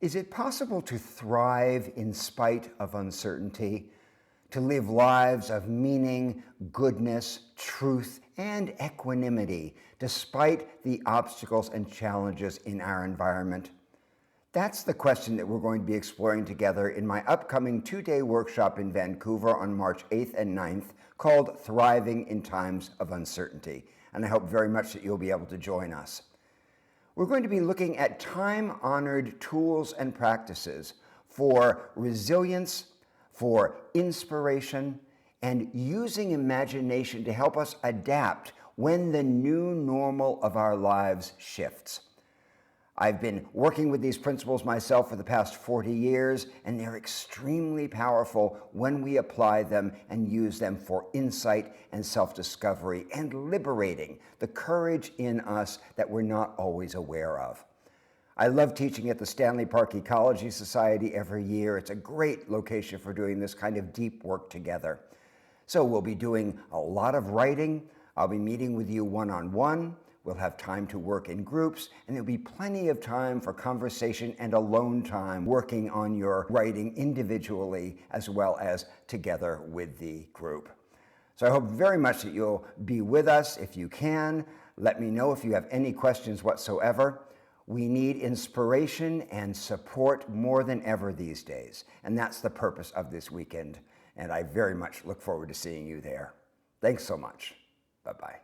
Is it possible to thrive in spite of uncertainty, to live lives of meaning, goodness, truth, and equanimity, despite the obstacles and challenges in our environment? That's the question that we're going to be exploring together in my upcoming 2-day workshop in Vancouver on March 8th and 9th called Thriving in Times of Uncertainty. And I hope very much that you'll be able to join us. We're going to be looking at time-honored tools and practices for resilience, for inspiration, and using imagination to help us adapt when the new normal of our lives shifts. I've been working with these principles myself for the past 40 years, and they're extremely powerful when we apply them and use them for insight and self-discovery and liberating the courage in us that we're not always aware of. I love teaching at the Stanley Park Ecology Society every year. It's a great location for doing this kind of deep work together. So we'll be doing a lot of writing. I'll be meeting with you one-on-one. We'll have time to work in groups, and there'll be plenty of time for conversation and alone time working on your writing individually as well as together with the group. So I hope very much that you'll be with us if you can. Let me know if you have any questions whatsoever. We need inspiration and support more than ever these days, and that's the purpose of this weekend, and I very much look forward to seeing you there. Thanks so much. Bye-bye.